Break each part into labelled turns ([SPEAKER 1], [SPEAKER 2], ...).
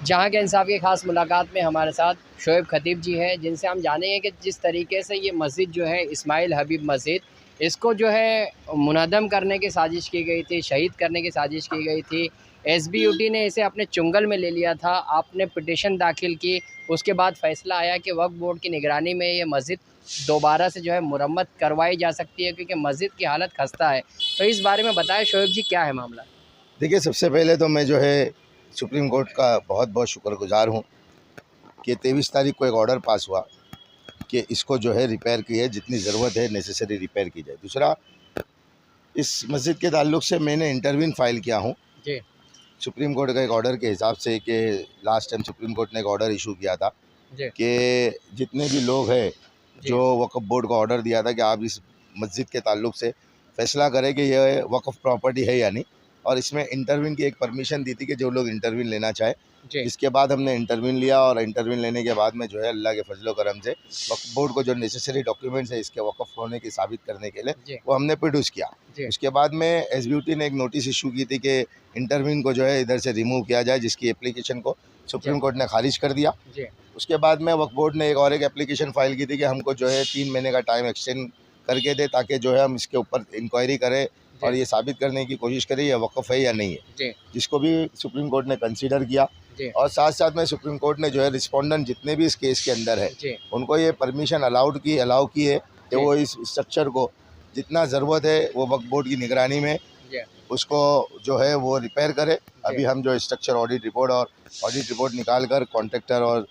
[SPEAKER 1] जहाँ के इंसाफ की ख़ास मुलाकात में हमारे साथ शोएब खतीब जी हैं, जिनसे हम जानेंगे कि जिस तरीके से ये मस्जिद जो है इस्माइल हबीब मस्जिद, इसको जो है मुनहदम करने की साजिश की गई थी, शहीद करने की साजिश की गई थी। एसबीयूटी ने इसे अपने चुंगल में ले लिया था। आपने पिटीशन दाखिल की, उसके बाद फ़ैसला आया कि वक्फ बोर्ड की निगरानी में ये मस्जिद दोबारा से जो है मुरम्मत करवाई जा सकती है, क्योंकि मस्जिद की हालत खस्ता है। तो इस बारे में बताएं शोएब जी, क्या है मामला?
[SPEAKER 2] देखिए, सबसे पहले तो मैं जो है सुप्रीम कोर्ट का बहुत बहुत शुक्रगुजार हूँ कि 23 तारीख को एक ऑर्डर पास हुआ कि इसको जो है रिपेयर की है, जितनी ज़रूरत है नेसेसरी रिपेयर की जाए। दूसरा, इस मस्जिद के ताल्लुक से मैंने इंटरव्यून फाइल किया हूँ
[SPEAKER 1] जी
[SPEAKER 2] सुप्रीम कोर्ट का एक ऑर्डर के हिसाब से कि लास्ट टाइम सुप्रीम कोर्ट ने एक ऑर्डर इशू किया था
[SPEAKER 1] जी
[SPEAKER 2] कि जितने भी लोग हैं
[SPEAKER 1] जी
[SPEAKER 2] जो वक्फ बोर्ड को ऑर्डर दिया था कि आप इस मस्जिद के ताल्लुक से फ़ैसला करें कि यह वक्फ प्रॉपर्टी है या नहीं, और इसमें इंटरव्यून की एक परमिशन दी थी कि जो लोग इंटरव्यून लेना चाहे।
[SPEAKER 1] जी
[SPEAKER 2] इसके बाद हमने इंटरव्यून लिया और इंटरव्यून लेने के बाद में जो है अल्लाह के फजलो करम से वक्फ बोर्ड को जो नेसेसरी डॉक्यूमेंट्स है इसके वक्फ होने की साबित करने के लिए
[SPEAKER 1] जी
[SPEAKER 2] वो हमने प्रोड्यूस किया।
[SPEAKER 1] जी
[SPEAKER 2] उसके बाद में एसबीयूटी ने एक नोटिस इशू की थी कि इंटरव्यून को जो है इधर से रिमूव किया जाए, जिसकी एप्लीकेशन को सुप्रीम कोर्ट ने खारिज कर दिया।
[SPEAKER 1] जी
[SPEAKER 2] उसके बाद में वक्फ बोर्ड ने एक एप्लीकेशन फाइल की थी कि हमको जो है 3 महीने का टाइम एक्सटेंड करके दे, ताकि जो है हम इसके ऊपर इंक्वायरी करें और ये साबित करने की कोशिश करें ये वक्फ है या नहीं है,
[SPEAKER 1] जी
[SPEAKER 2] जिसको भी सुप्रीम कोर्ट ने कंसीडर किया।
[SPEAKER 1] जी
[SPEAKER 2] और साथ साथ में सुप्रीम कोर्ट ने जो है रिस्पोंडेंट जितने भी इस केस के अंदर है
[SPEAKER 1] जी
[SPEAKER 2] उनको ये परमिशन अलाउ की है कि
[SPEAKER 1] जी
[SPEAKER 2] वो इस स्ट्रक्चर को जितना ज़रूरत है वो वक्फ बोर्ड की निगरानी में
[SPEAKER 1] जी
[SPEAKER 2] उसको जो है वो रिपेयर करे।
[SPEAKER 1] जी
[SPEAKER 2] अभी हम जो स्ट्रक्चर ऑडिट रिपोर्ट निकाल कर कॉन्ट्रैक्टर और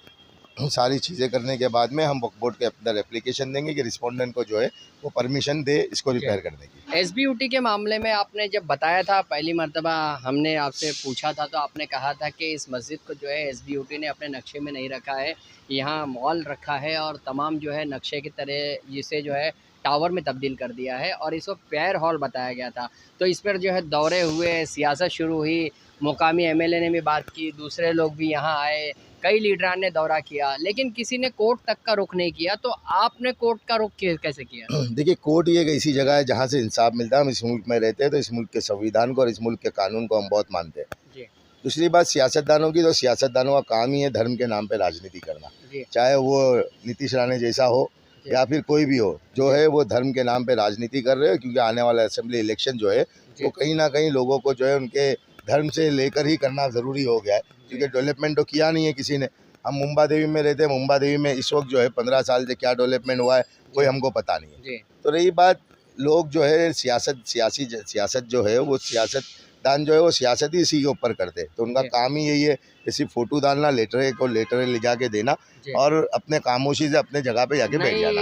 [SPEAKER 2] सारी चीज़ें करने के बाद में हम वक्फ बोर्ड के अंदर एप्लीकेशन देंगे कि रिस्पोंडेंट को जो है वो परमिशन दे इसको रिपेयर करने की।
[SPEAKER 1] एसबीयूटी के मामले में आपने जब बताया था पहली मर्तबा, हमने आपसे पूछा था तो आपने कहा था कि इस मस्जिद को जो है एसबीयूटी ने अपने नक्शे में नहीं रखा है, यहाँ मॉल रखा है और तमाम जो है नक्शे की तरह जिसे जो है टावर में तब्दील कर दिया है और इसको प्रेयर हॉल बताया गया था। तो इस पर जो है दौरे हुए, सियासत शुरू हुई, मुकामी एमएलए ने भी बात की, दूसरे लोग भी यहाँ आए, कई लीडरान ने दौरा किया, लेकिन किसी ने कोर्ट तक का रुख नहीं किया। तो आपने कोर्ट का रुख कैसे किया?
[SPEAKER 2] देखिए, कोर्ट ये एक ऐसी जगह है जहाँ से इंसाफ मिलता है। हम इस मुल्क में रहते हैं तो इस मुल्क के संविधान को और इस मुल्क के कानून को हम बहुत मानते हैं।
[SPEAKER 1] जी
[SPEAKER 2] दूसरी बात सियासतदानों की, तो सियासतदानों का काम ही है धर्म के नाम पे राजनीति करना,
[SPEAKER 1] जी
[SPEAKER 2] चाहे वो नीतीश राणे जैसा हो
[SPEAKER 1] जी
[SPEAKER 2] या फिर कोई भी हो, जो है वो धर्म के नाम पे राजनीति कर रहे हैं। क्योंकि आने वाला असेंबली इलेक्शन जो है वो कहीं ना कहीं लोगों को जो है उनके धर्म से लेकर ही करना ज़रूरी हो गया है, क्योंकि डेवलपमेंट तो किया नहीं है किसी ने। हम मुंबा देवी में रहते हैं, मुंबा देवी में इस वक्त जो है 15 साल से क्या डेवलपमेंट हुआ है कोई हमको पता नहीं है।
[SPEAKER 1] जी
[SPEAKER 2] तो रही बात, लोग जो है सियासत जो है वो सियासतदान जो है वो सियासत ही इसी के ऊपर करते हैं। तो उनका
[SPEAKER 1] जी
[SPEAKER 2] काम ही यही है कि सिर्फ फ़ोटो डालना, लेटर ले जाके देना
[SPEAKER 1] जी
[SPEAKER 2] और अपने खामोशी से अपने जगह पे जाके बैठ
[SPEAKER 1] नहीं,
[SPEAKER 2] जाना।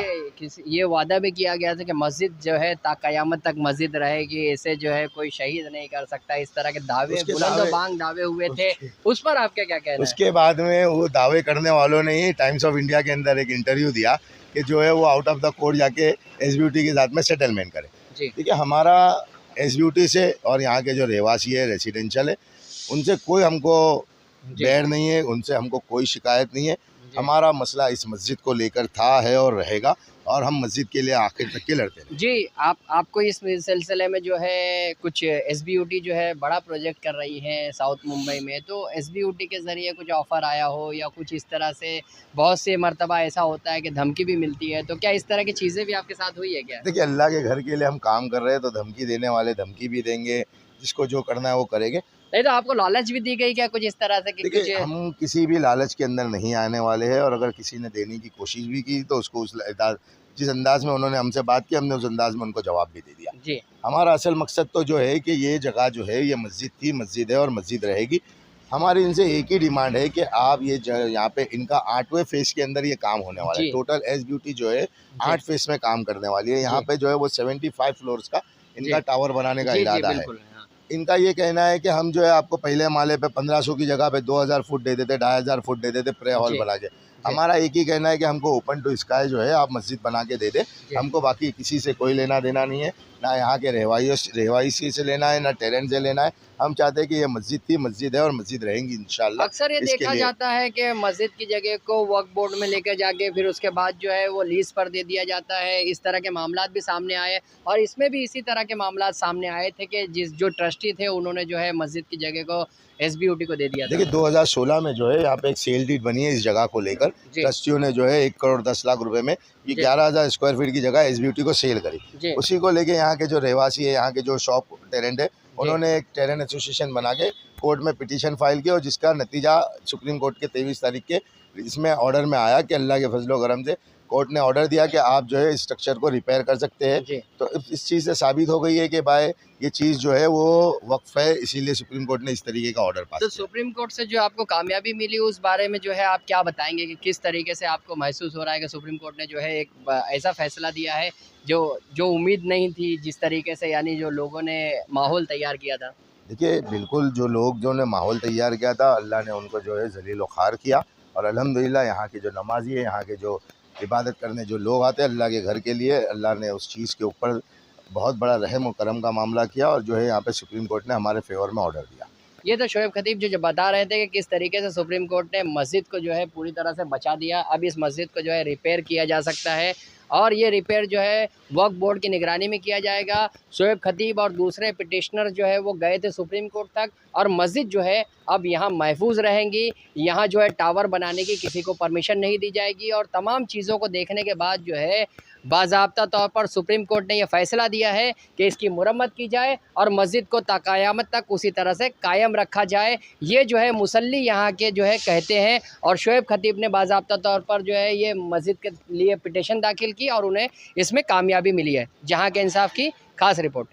[SPEAKER 1] ये वादा भी किया गया था कि मस्जिद जो है ता कयामत तक मस्जिद रहेगी, इसे जो है कोई शहीद नहीं कर सकता। इस तरह के दावे,
[SPEAKER 2] उसके
[SPEAKER 1] बुलंद
[SPEAKER 2] दावे
[SPEAKER 1] बांग दावे हुए थे। उस पर आपका क्या कहना है?
[SPEAKER 2] उसके बाद में वो दावे करने वालों ने ही टाइम्स ऑफ इंडिया के अंदर एक इंटरव्यू दिया कि जो है वो आउट ऑफ द कोर्ट जाके एसबीयूटी के साथ में सेटलमेंट करे।
[SPEAKER 1] जी
[SPEAKER 2] ठीक है, हमारा एसबीयूटी से और यहाँ के जो रहवासी है, रेसिडेंशियल है, उनसे कोई हमको
[SPEAKER 1] जी
[SPEAKER 2] बैर नहीं है, उनसे हमको कोई शिकायत नहीं है।
[SPEAKER 1] जी
[SPEAKER 2] हमारा मसला इस मस्जिद को लेकर था, है और रहेगा, और हम मस्जिद के लिए आखिर तक के लड़ते रहेंगे।
[SPEAKER 1] जी, आपको इस सिलसिले में जो है कुछ एसबीयूटी जो है बड़ा प्रोजेक्ट कर रही है साउथ मुंबई में, तो एसबीयूटी के ज़रिए कुछ ऑफ़र आया हो या कुछ इस तरह से? बहुत से मर्तबा ऐसा होता है कि धमकी भी मिलती है, तो क्या इस तरह की चीज़ें भी आपके साथ हुई है क्या?
[SPEAKER 2] देखिए, अल्लाह के घर के लिए हम काम कर रहे हैं, तो धमकी देने वाले धमकी भी देंगे, जिसको जो करना है वो करेंगे।
[SPEAKER 1] नहीं तो आपको लालच भी दी गई क्या कुछ इस तरह से कि कुछ?
[SPEAKER 2] देखिए, हम किसी भी लालच के अंदर नहीं आने वाले हैं, और अगर किसी ने देने की कोशिश भी की तो उसको जिस अंदाज में उन्होंने हमसे बात की, हमने उस अंदाज में उनको जवाब भी दे दिया।
[SPEAKER 1] जी
[SPEAKER 2] हमारा असल मकसद तो जो है कि ये जगह जो है ये मस्जिद थी, मस्जिद है और मस्जिद रहेगी। हमारी इनसे एक ही डिमांड है कि आप ये यहाँ पे इनका 8वें फेज़ के अंदर ये काम होने वाला है।
[SPEAKER 1] जी
[SPEAKER 2] टोटल एसबीयूटी जो है 8 फेज़ में काम करने वाली है। यहाँ
[SPEAKER 1] जी
[SPEAKER 2] पे जो है वो 75 फ्लोर्स का इनका
[SPEAKER 1] जी
[SPEAKER 2] टावर बनाने का
[SPEAKER 1] जी जी
[SPEAKER 2] इरादा है।
[SPEAKER 1] बिल्कुल, हाँ
[SPEAKER 2] इनका ये कहना है कि हम जो है आपको पहले माले पे 1500 की जगह पे 2000 फुट दे देते, 2500 फुट दे देते प्रे हॉल
[SPEAKER 1] जी
[SPEAKER 2] बना के।
[SPEAKER 1] जी
[SPEAKER 2] हमारा एक ही कहना है कि हमको ओपन टू स्काई जो है आप मस्जिद बना के दे दे।
[SPEAKER 1] जी
[SPEAKER 2] हमको बाकी किसी से कोई लेना देना नहीं है, ना यहाँ के रहवासी से लेना है, ना टेरेंट से लेना है। हम चाहते हैं कि ये मस्जिद थी, मस्जिद है और मस्जिद रहेंगी इंशाल्लाह।
[SPEAKER 1] अक्सर ये
[SPEAKER 2] इसके
[SPEAKER 1] देखा
[SPEAKER 2] लिए
[SPEAKER 1] जाता है कि मस्जिद की जगह को वक्फ बोर्ड में लेकर जाके फिर उसके बाद जो है वो लीज पर दे दिया जाता है। इस तरह के मामलात भी सामने आए और इसमें भी इसी तरह के मामलात सामने आए थे कि जो ट्रस्टी थे उन्होंने जो है मस्जिद की जगह को एसबीयूटी को दे दिया था।
[SPEAKER 2] देखिए 2016 में जो है यहाँ पे एक सेल डीड बनी है इस जगह को लेकर।
[SPEAKER 1] जी
[SPEAKER 2] ट्रस्टियों ने जो है 1 करोड़ 10 लाख रुपए में ये
[SPEAKER 1] जी
[SPEAKER 2] 11,000 स्क्वायर फीट की जगह एसबीयूटी को सेल करी।
[SPEAKER 1] जी
[SPEAKER 2] उसी को लेके यहाँ के जो रहवासी है, यहाँ के जो शॉप टेरेंट है,
[SPEAKER 1] जी
[SPEAKER 2] उन्होंने एक टेरेंट एसोसिएशन बना के कोर्ट में पिटीशन फाइल किया और जिसका नतीजा सुप्रीम कोर्ट के 23 तारीख के इसमें ऑर्डर में आया कि अल्लाह के फजलो करम से कोर्ट ने ऑर्डर दिया कि आप जो है इस स्ट्रक्चर को रिपेयर कर सकते हैं।
[SPEAKER 1] जी।
[SPEAKER 2] तो इस चीज़ से साबित हो गई है कि भाई ये चीज़ जो है वो वक्फ है, इसीलिए सुप्रीम कोर्ट ने इस तरीके का ऑर्डर पास
[SPEAKER 1] तो
[SPEAKER 2] किया।
[SPEAKER 1] सुप्रीम कोर्ट से जो आपको कामयाबी मिली उस बारे में जो है आप क्या बताएंगे कि किस तरीके से आपको महसूस हो रहा है कि सुप्रीम कोर्ट ने जो है एक ऐसा फैसला दिया है जो जो उम्मीद नहीं थी जिस तरीके से, यानी जो लोगों ने माहौल तैयार किया था।
[SPEAKER 2] देखिए बिल्कुल जो लोग जो ने माहौल तैयार किया था, अल्लाह ने उनको जो है ज़लील व ख़ार किया और अल्हम्दुलिल्लाह यहाँ के जो नमाजी है, यहाँ के जो इबादत करने जो लोग आते हैं अल्लाह के घर के लिए, अल्लाह ने उस चीज़ के ऊपर बहुत बड़ा रहम और करम का मामला किया और जो है यहाँ पे सुप्रीम कोर्ट ने हमारे फेवर में ऑर्डर दिया।
[SPEAKER 1] ये तो शोएब खतीब जो बता रहे थे कि किस तरीके से सुप्रीम कोर्ट ने मस्जिद को जो है पूरी तरह से बचा दिया। अब इस मस्जिद को जो है रिपेयर किया जा सकता है और ये रिपेयर जो है वक्फ बोर्ड की निगरानी में किया जाएगा। शोएब खतीब और दूसरे पिटिशनर जो है वो गए थे सुप्रीम कोर्ट तक और मस्जिद जो है अब यहाँ महफूज रहेंगी। यहाँ जो है टावर बनाने की किसी को परमिशन नहीं दी जाएगी और तमाम चीज़ों को देखने के बाद जो है बाज़ाब्ता तौर पर सुप्रीम कोर्ट ने यह फ़ैसला दिया है कि इसकी मुरम्मत की जाए और मस्जिद को क़यामत तक उसी तरह से कायम रखा जाए। ये जो है मुसल्ली यहाँ के जो है कहते हैं और शोएब खतीब ने बाज़ाब्ता तौर पर जो है ये मस्जिद के लिए पिटीशन दाखिल की और उन्हें इसमें कामयाबी मिली है। जहाँ के इंसाफ की खास रिपोर्ट।